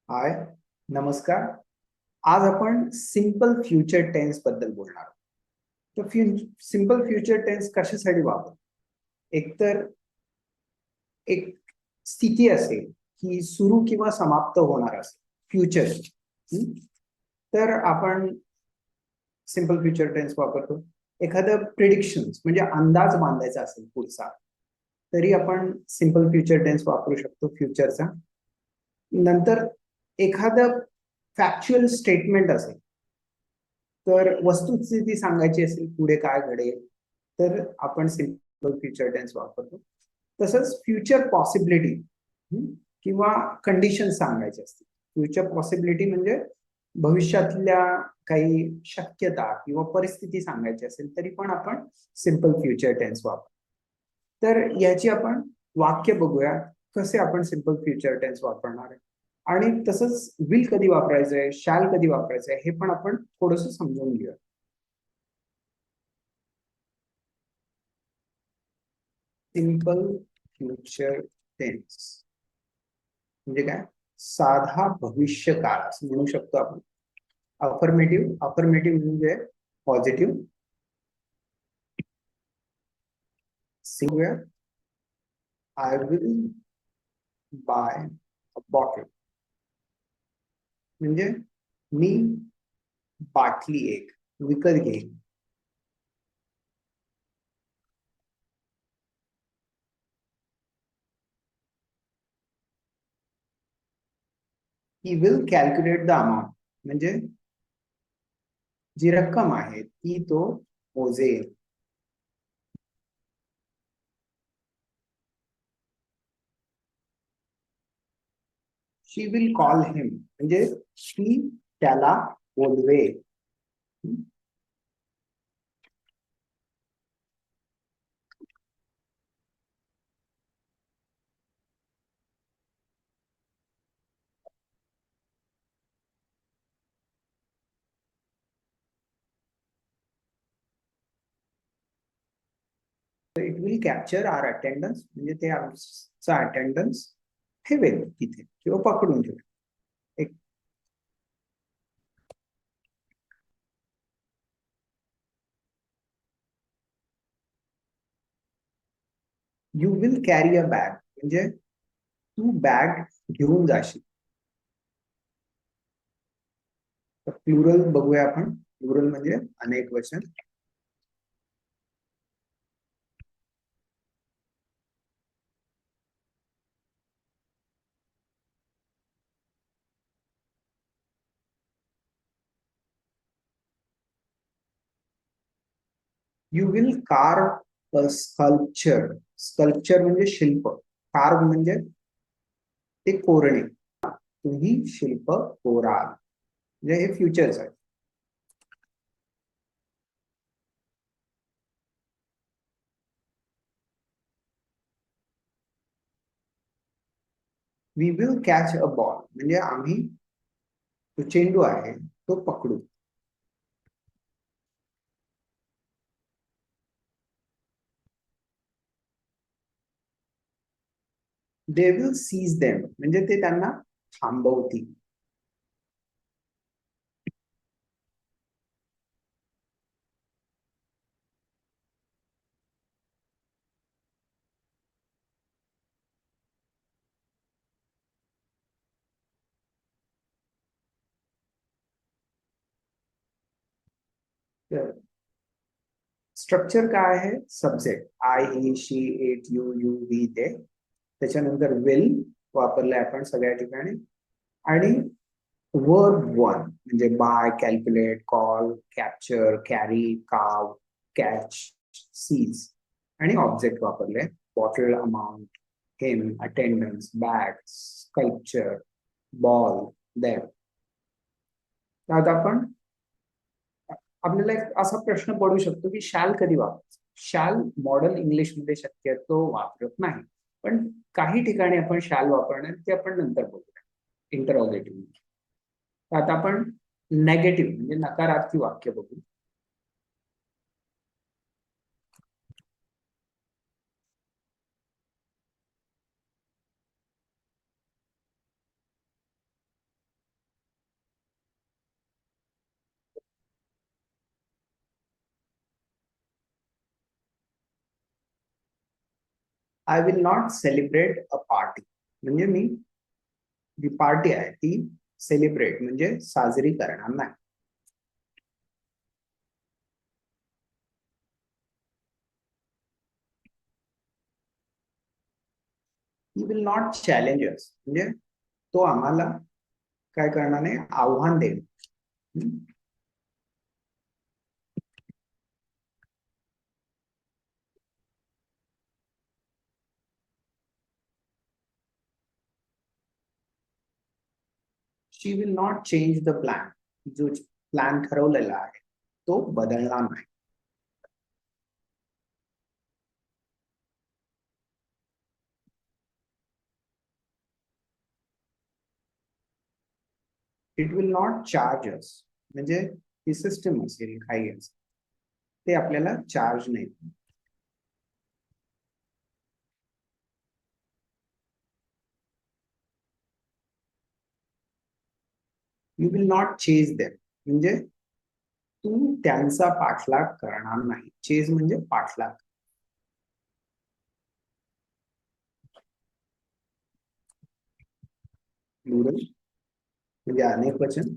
हाय, नमस्कार. आज आपण सिंपल फ्युचर टेन्स बद्दल बोलणार आहोत. तर सिंपल फ्युचर टेन्स कशासाठी वापरतो? एकतर एक स्थिती असेल की सुरू किंवा समाप्त होणार असेल फ्युचर, तर आपण सिंपल फ्युचर टेन्स वापरतो. एखादं प्रिडिक्शन्स म्हणजे अंदाज बांधायचा असेल पुढचा, तरी आपण सिंपल फ्युचर टेन्स वापरू शकतो फ्युचरचा. नंतर एखादं फॅक्च्युअल स्टेटमेंट असेल, तर वस्तुस्थिती सांगायची असेल पुढे काय घडेल, तर आपण सिंपल फ्युचर टेन्स वापरतो. तसंच फ्युचर पॉसिबिलिटी किंवा कंडिशन सांगायचे असतील. फ्युचर पॉसिबिलिटी म्हणजे भविष्यातल्या काही शक्यता किंवा परिस्थिती सांगायची असेल तरी पण आपण सिंपल फ्युचर टेन्स वापरतो. तर याची आपण वाक्य बघूया, कसे आपण सिंपल फ्युचर टेन्स वापरणार आहे. आणि तसंच विल कधी वापरायचंय, शॅल कधी वापरायचंय हे पण आपण थोडंसं समजून घेऊया. सिंपल फ्युचर टेन्स म्हणजे काय? साधा भविष्य काळ असं म्हणू शकतो आपण. अफर्मेटिव्ह म्हणजे पॉझिटिव्ह. सिंगूया, I will buy a bottle म्हणजे मी बाटली एक विकत घेईन. He will calculate the amount म्हणजे जी रक्कम आहे ती तो मोजेल. शी विल कॉल हिम म्हणजे ती त्याला बोलवेल. It will capture our attendance म्हणजे ते आमचा अटेंडन्स ठेवेल तिथे किंवा पकडून ठेवेल. एक you will carry a bag म्हणजे तू बॅग घेऊन जाशील. प्लुरल बघूया आपण. प्लुरल म्हणजे अनेक वचन. You will carve a sculpture. Sculpture म्हणजे शिल्प. कार्व म्हणजे ते कोरणे. तुम्ही शिल्प कोराल म्हणजे हे फ्युचर्स आहे. We will catch a ball म्हणजे आम्ही तो चेंडू आहे तो पकडू. दे विल सीज देम म्हणजे ते त्यांना थांबवतील. स्ट्रक्चर काय आहे? Subject I he she it you you we ते. त्याच्यानंतर विल वापरलंय आपण सगळ्या ठिकाणी. आणि वर्ब वन म्हणजे buy, calculate, call, capture, carry, काव, कॅच, सीज. आणि ऑब्जेक्ट वापरले. Bottle, amount, him, attendance, bag, sculpture, ball, them. आता आपण आपल्याला एक असा प्रश्न पडू शकतो की शॅल कधी वापरायचं. शॅल मॉडर्न इंग्लिश मध्ये शक्यतो वापरत नाही, पण काही ठिकाणी आपण शॅल वापरणार ते आपण नंतर बोलूया इंटरॉगेटिव्ह. आता आपण नेगेटिव्ह म्हणजे नकारार्थी वाक्य बघू. I will not celebrate a party, म्हणजे मी जी पार्टी आहे ती सेलिब्रेट म्हणजे साजरी करणार नाही. He will not challenge us, म्हणजे तो आम्हाला काय करणार नाही, आव्हान देईल. She will not change the plan, जो प्लॅन ठरवलेला आहे तो बदलणार नाही. It will not charge us, म्हणजे ही सिस्टम असेल काही असेल ते आपल्याला चार्ज नाही. You will not chase them, म्हणजे तू त्यांचा पाठलाग करणार नाही. चेज म्हणजे पाठलाग. प्लुरल म्हणजे अनेक वचन.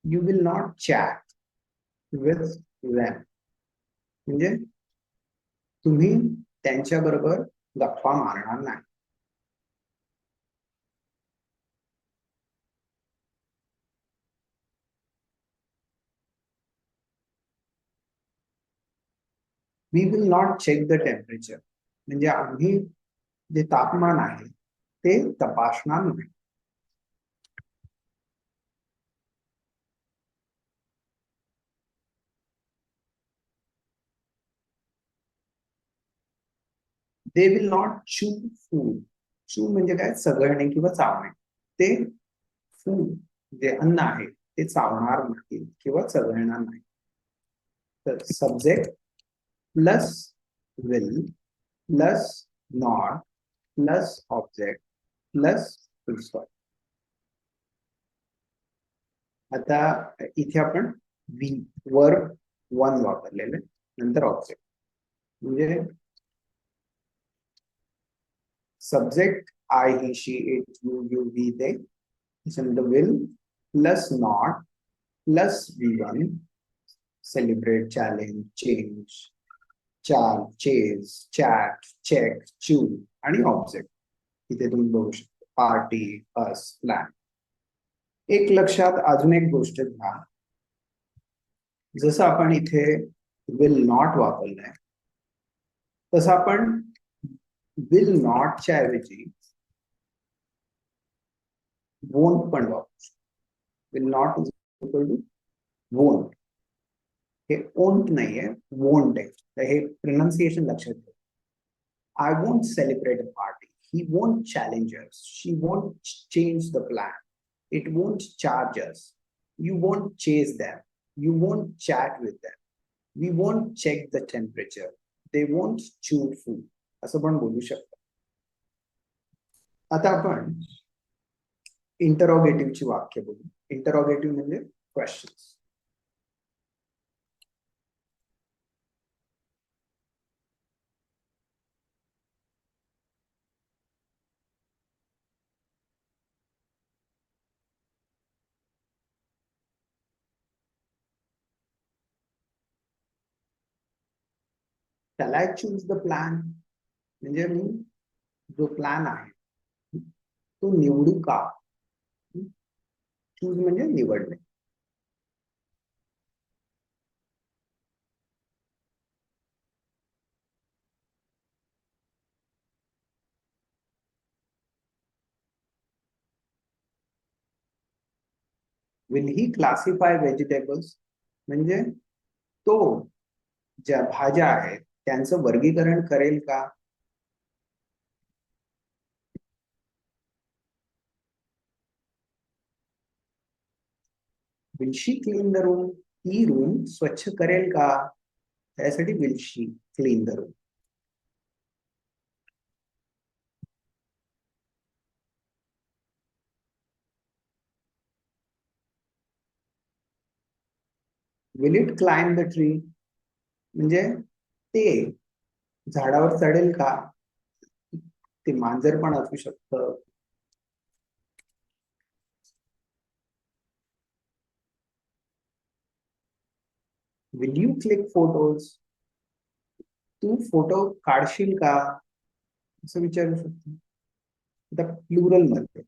You will not chat with them, म्हणजे तुम्ही त्यांच्याबरोबर गप्पा मारणार नाही. We will not check the temperature, म्हणजे आम्ही जे तापमान आहे ते तपासणार नाही. They will not chew food. Chew म्हणजे काय, चघळणे किंवा चावणे. ते फूड जे अन्न आहे ते चावणार नाही किंवा चघळणार नाही. तर subject plus will plus not plus object plus full stop. आता इथे आपण वी वर वन वापरलेलं आहे, नंतर ऑब्जेक्ट. म्हणजे subject I he she it you you we they, त्याच्यानंतर will plus not plus V one, celebrate, challenge, change, char, chase, chat, check, chew आणि object. इथे तुम्ही बघू शकता पार्टी, अस, प्लॅन. एक लक्षात अजून एक गोष्ट घ्या, जसं आपण इथे विल नॉट वापरलंय तसं आपण विल नॉटच्या ऐवजी वोंट पण वापरू शकतो. Will not is equal to won't. हे ओंट नाहीये, वोंट आहे. तर हे प्रोनाउन्सिएशन लक्षात ठेवा. I won't celebrate a party. He won't challenge us. She won't change the plan. It won't charge us. You won't chase them. You won't chat with them. We won't check the temperature. They won't chew food. असं पण बोलू शकतो. आता आपण इंटरोगेटिव्हची वाक्य बघू. Interrogative म्हणजे questions. Shall I choose the plan? म्हणजे मी जो प्लॅन आहे तो निवडू का? चूज म्हणजे निवडणे. विल ही क्लासिफाय व्हेजिटेबल्स, म्हणजे तो ज्या भाज्या आहेत त्यांचं वर्गीकरण करेल का? Will she clean the room, he room स्वच्छ करेल का? त्यासाठी will she clean the room. Will it climb the tree, म्हणजे ते झाडावर चढेल का? ते मांजर पण असू शकतं. विल यू क्लिक फोटोज, तू फोटो काढशील का, असं विचारू शकतो. आता प्लुरल मध्ये,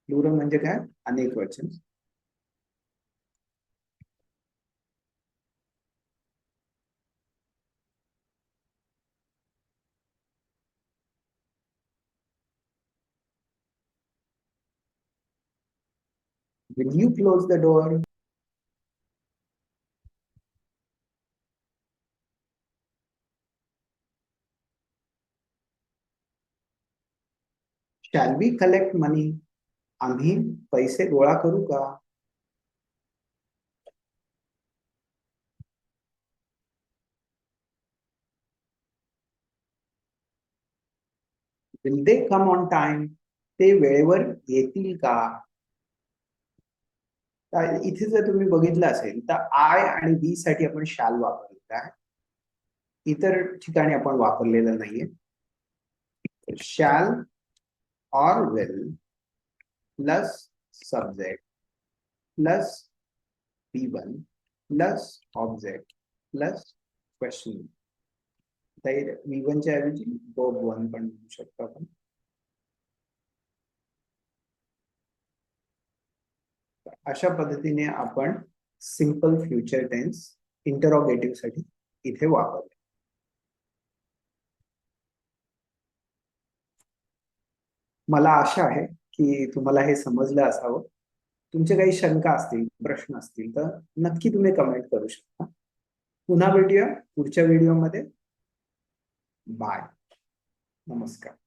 प्लुरल म्हणजे काय? अनेक वचन. Will you close the door, shall we collect money, आम्ही पैसे गोळा करू का? Will they come on time, ते वेळेवर येतील का? तर इथे जर तुम्ही बघितलं असेल तर आय आणि बी साठी आपण शॅल वापरलेला आहे, इतर ठिकाणी आपण वापरलेलं नाहीये. शॅल और will plus subject plus V1 plus object plus question. V1 च्या ऐवजी verb 1 पण लिहू शकतो आपण. अशा पद्धतीने आपण सिंपल फ्युचर टेन्स इंटरोगेटिव्ह साठी इथे वापरले. मला आशा आहे की तुम्हाला हे समजलं असावं. तुमचे काही शंका असतील, प्रश्न असतील तर नक्की तुम्ही कमेंट करू शकता. पुन्हा भेटूया पुढच्या व्हिडिओमध्ये. बाय. नमस्कार.